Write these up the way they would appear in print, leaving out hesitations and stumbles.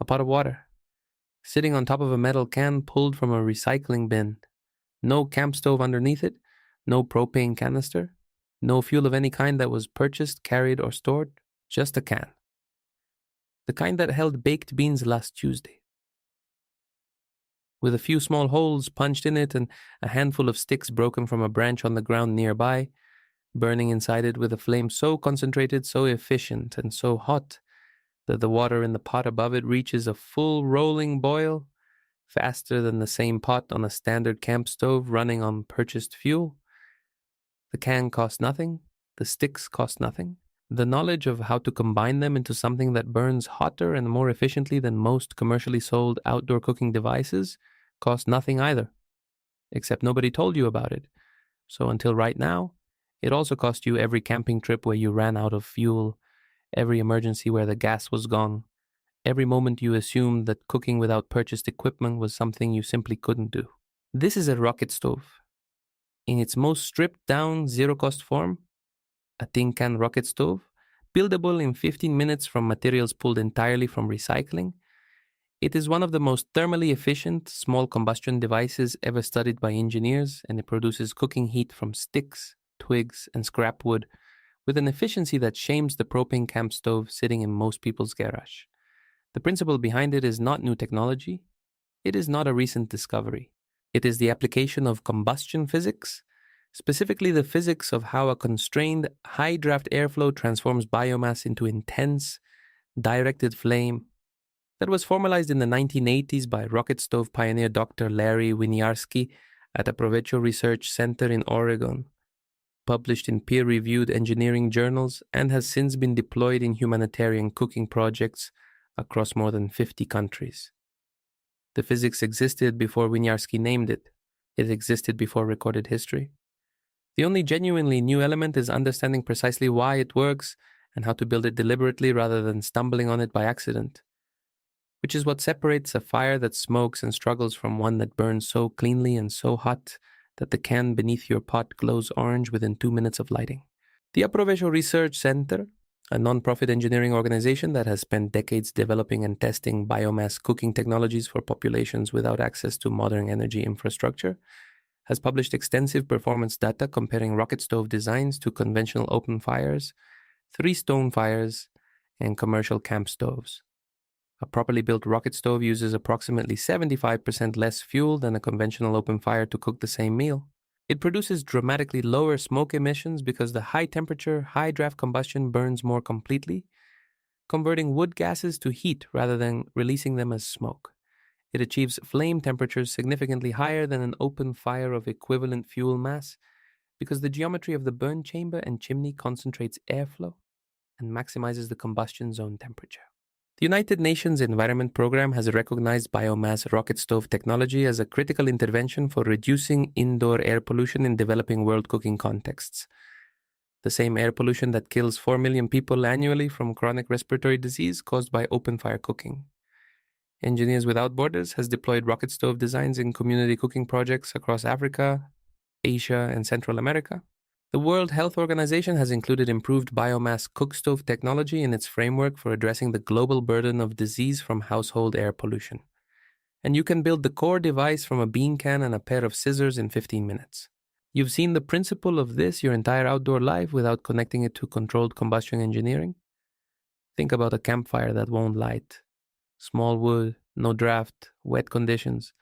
A pot of water, sitting on top of a metal can pulled from a recycling bin. No camp stove underneath it, no propane canister, no fuel of any kind that was purchased, carried, or stored, just a can. The kind that held baked beans last Tuesday. With a few small holes punched in it and a handful of sticks broken from a branch on the ground nearby, burning inside it with a flame so concentrated, so efficient, and so hot that the water in the pot above it reaches a full rolling boil faster than the same pot on a standard camp stove running on purchased fuel. The can cost nothing, the sticks cost nothing. The knowledge of how to combine them into something that burns hotter and more efficiently than most commercially sold outdoor cooking devices cost nothing either, except nobody told you about it. So until right now, it also cost you every camping trip where you ran out of fuel, every emergency where the gas was gone, every moment you assumed that cooking without purchased equipment was something you simply couldn't do. This is a rocket stove. In its most stripped down, zero-cost form, a tin can rocket stove, buildable in 15 minutes from materials pulled entirely from recycling. It is one of the most thermally efficient small combustion devices ever studied by engineers, and it produces cooking heat from sticks, twigs, and scrap wood with an efficiency that shames the propane camp stove sitting in most people's garage. The principle behind it is not new technology. It is not a recent discovery. It is the application of combustion physics, specifically the physics of how a constrained high draft airflow transforms biomass into intense, directed flame that was formalized in the 1980s by rocket stove pioneer Dr. Larry Winiarski at a Provecho Research Center in Oregon, published in peer-reviewed engineering journals, and has since been deployed in humanitarian cooking projects across more than 50 countries. The physics existed before Winiarski named it. It existed before recorded history. The only genuinely new element is understanding precisely why it works and how to build it deliberately rather than stumbling on it by accident, which is what separates a fire that smokes and struggles from one that burns so cleanly and so hot that the can beneath your pot glows orange within 2 minutes of lighting. The Aprovecho Research Center, a non-profit engineering organization that has spent decades developing and testing biomass cooking technologies for populations without access to modern energy infrastructure, has published extensive performance data comparing rocket stove designs to conventional open fires, three-stone fires, and commercial camp stoves. A properly built rocket stove uses approximately 75% less fuel than a conventional open fire to cook the same meal. It produces dramatically lower smoke emissions because the high-temperature, high-draft combustion burns more completely, converting wood gases to heat rather than releasing them as smoke. It achieves flame temperatures significantly higher than an open fire of equivalent fuel mass because the geometry of the burn chamber and chimney concentrates airflow and maximizes the combustion zone temperature. The United Nations Environment Programme has recognized biomass rocket stove technology as a critical intervention for reducing indoor air pollution in developing world cooking contexts. The same air pollution that kills 4 million people annually from chronic respiratory disease caused by open fire cooking. Engineers Without Borders has deployed rocket stove designs in community cooking projects across Africa, Asia, and Central America. The World Health Organization has included improved biomass cookstove technology in its framework for addressing the global burden of disease from household air pollution. And you can build the core device from a bean can and a pair of scissors in 15 minutes. You've seen the principle of this your entire outdoor life without connecting it to controlled combustion engineering? Think about a campfire that won't light. Small wood, no draft, wet conditions,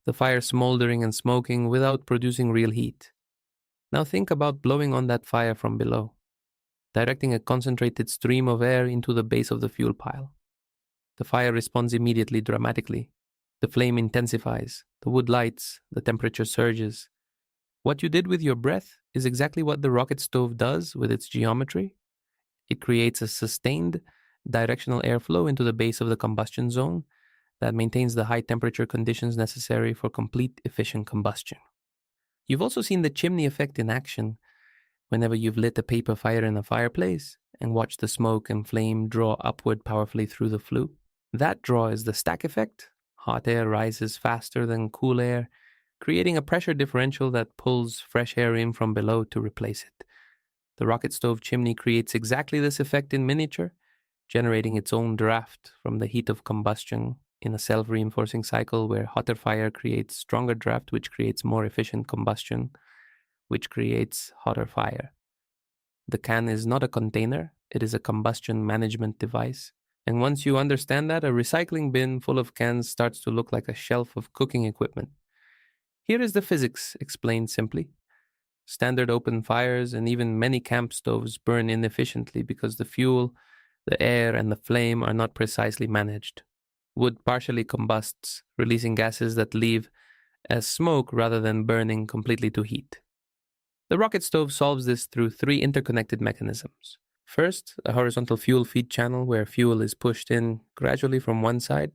the fire smoldering and smoking without producing real heat. Now think about blowing on that fire from below, directing a concentrated stream of air into the base of the fuel pile. The fire responds immediately dramatically. The flame intensifies, the wood lights, the temperature surges. What you did with your breath is exactly what the rocket stove does with its geometry. It creates a sustained, directional airflow into the base of the combustion zone that maintains the high temperature conditions necessary for complete efficient combustion. You've also seen the chimney effect in action whenever you've lit a paper fire in a fireplace and watched the smoke and flame draw upward powerfully through the flue. That draw is the stack effect. Hot air rises faster than cool air, creating a pressure differential that pulls fresh air in from below to replace it. The rocket stove chimney creates exactly this effect in miniature, generating its own draft from the heat of combustion in a self-reinforcing cycle where hotter fire creates stronger draft, which creates more efficient combustion, which creates hotter fire. The can is not a container, it is a combustion management device. And once you understand that, a recycling bin full of cans starts to look like a shelf of cooking equipment. Here is the physics explained simply. Standard open fires and even many camp stoves burn inefficiently because the fuel, the air, and the flame are not precisely managed. Wood partially combusts, releasing gases that leave as smoke rather than burning completely to heat. The rocket stove solves this through three interconnected mechanisms. First, a horizontal fuel feed channel where fuel is pushed in gradually from one side,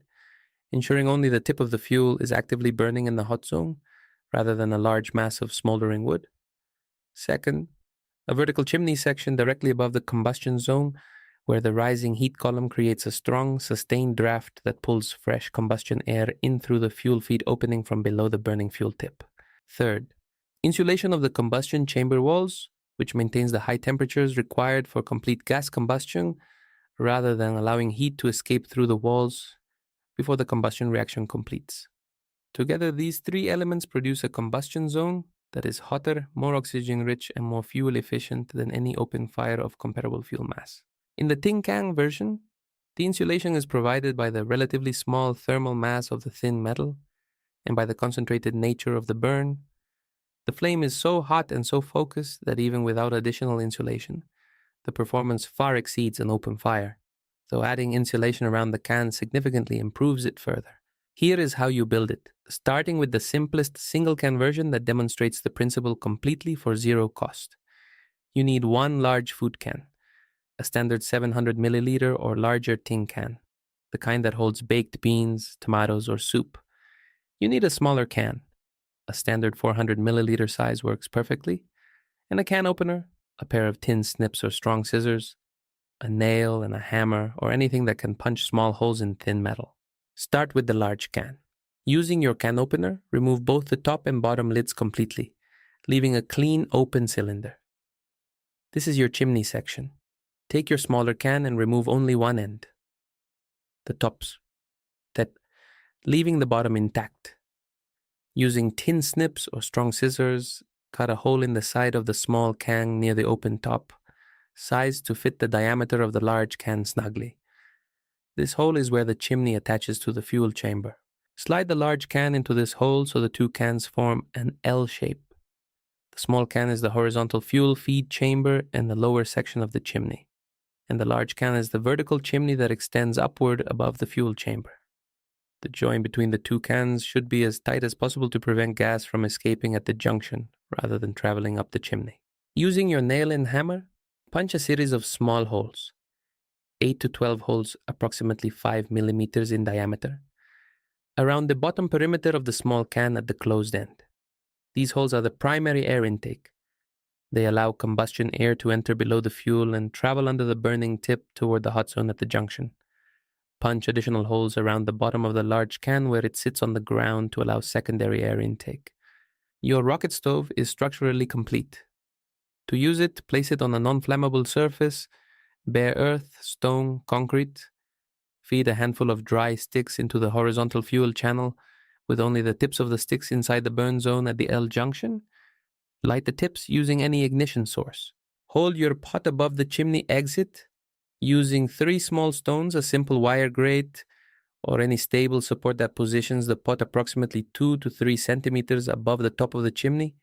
ensuring only the tip of the fuel is actively burning in the hot zone, rather than a large mass of smoldering wood. Second, a vertical chimney section directly above the combustion zone, where the rising heat column creates a strong, sustained draft that pulls fresh combustion air in through the fuel feed opening from below the burning fuel tip. Third, insulation of the combustion chamber walls, which maintains the high temperatures required for complete gas combustion, rather than allowing heat to escape through the walls before the combustion reaction completes. Together, these three elements produce a combustion zone that is hotter, more oxygen-rich, and more fuel-efficient than any open fire of comparable fuel mass. In the tin can version, the insulation is provided by the relatively small thermal mass of the thin metal and by the concentrated nature of the burn. The flame is so hot and so focused that even without additional insulation, the performance far exceeds an open fire, though adding insulation around the can significantly improves it further. Here is how you build it, starting with the simplest single can version that demonstrates the principle completely for zero cost. You need one large food can, a standard 700 milliliter or larger tin can, the kind that holds baked beans, tomatoes, or soup. You need a smaller can. A standard 400 milliliter size works perfectly, and a can opener, a pair of tin snips or strong scissors, a nail and a hammer, or anything that can punch small holes in thin metal. Start with the large can. Using your can opener, remove both the top and bottom lids completely, leaving a clean open cylinder. This is your chimney section. Take your smaller can and remove only one end, the tops, leaving the bottom intact. Using tin snips or strong scissors, cut a hole in the side of the small can near the open top, sized to fit the diameter of the large can snugly. This hole is where the chimney attaches to the fuel chamber. Slide the large can into this hole so the two cans form an L shape. The small can is the horizontal fuel feed chamber and the lower section of the chimney, and the large can is the vertical chimney that extends upward above the fuel chamber. The joint between the two cans should be as tight as possible to prevent gas from escaping at the junction rather than traveling up the chimney. Using your nail and hammer, punch a series of small holes, 8 to 12 holes approximately 5 millimeters in diameter, around the bottom perimeter of the small can at the closed end. These holes are the primary air intake. They allow combustion air to enter below the fuel and travel under the burning tip toward the hot zone at the junction. Punch additional holes around the bottom of the large can where it sits on the ground to allow secondary air intake. Your rocket stove is structurally complete. To use it, place it on a non-flammable surface, bare earth, stone, concrete. Feed a handful of dry sticks into the horizontal fuel channel with only the tips of the sticks inside the burn zone at the L junction. Light the tips using any ignition source. Hold your pot above the chimney exit using 3 small stones, a simple wire grate, or any stable support that positions the pot approximately 2 to 3 centimeters above the top of the chimney.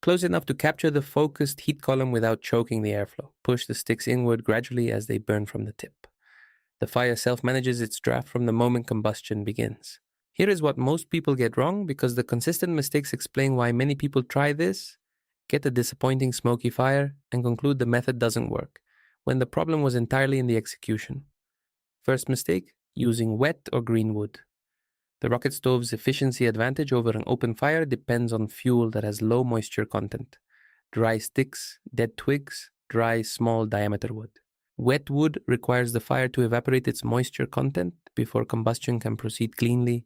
Close enough to capture the focused heat column without choking the airflow. Push the sticks inward gradually as they burn from the tip. The fire self-manages its draft from the moment combustion begins. Here is what most people get wrong because the consistent mistakes explain why many people try this, get a disappointing smoky fire, and conclude the method doesn't work, when the problem was entirely in the execution. First mistake, using wet or green wood. The rocket stove's efficiency advantage over an open fire depends on fuel that has low moisture content. Dry sticks, dead twigs, dry small diameter wood. Wet wood requires the fire to evaporate its moisture content before combustion can proceed cleanly,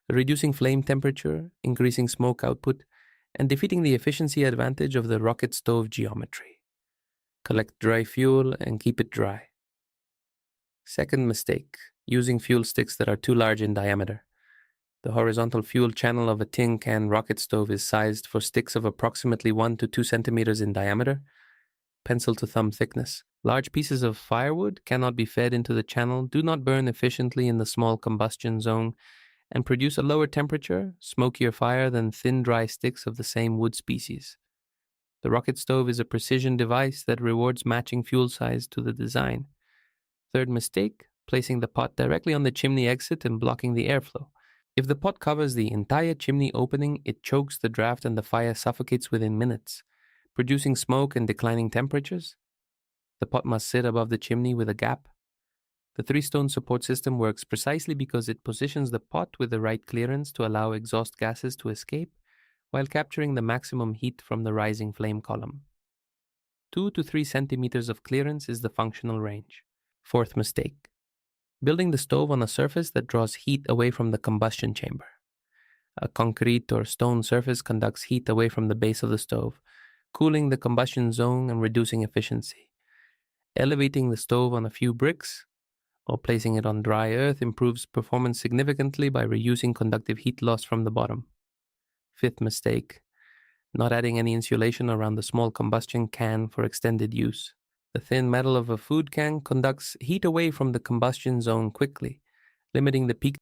reducing flame temperature, increasing smoke output, and defeating the efficiency advantage of the rocket stove geometry. Collect dry fuel and keep it dry. Second mistake, using fuel sticks that are too large in diameter. The horizontal fuel channel of a tin can rocket stove is sized for sticks of approximately 1 to 2 centimeters in diameter, pencil to thumb thickness. Large pieces of firewood cannot be fed into the channel, do not burn efficiently in the small combustion zone, and produce a lower temperature, smokier fire than thin, dry sticks of the same wood species. The rocket stove is a precision device that rewards matching fuel size to the design. Third mistake, placing the pot directly on the chimney exit and blocking the airflow. If the pot covers the entire chimney opening, it chokes the draft and the fire suffocates within minutes, producing smoke and declining temperatures. The pot must sit above the chimney with a gap. The three-stone support system works precisely because it positions the pot with the right clearance to allow exhaust gases to escape while capturing the maximum heat from the rising flame column. 2 to 3 centimeters of clearance is the functional range. Fourth mistake, building the stove on a surface that draws heat away from the combustion chamber. A concrete or stone surface conducts heat away from the base of the stove, cooling the combustion zone and reducing efficiency. Elevating the stove on a few bricks or placing it on dry earth improves performance significantly by reducing conductive heat loss from the bottom. Fifth mistake, not adding any insulation around the small combustion can for extended use. The thin metal of a food can conducts heat away from the combustion zone quickly, limiting the peak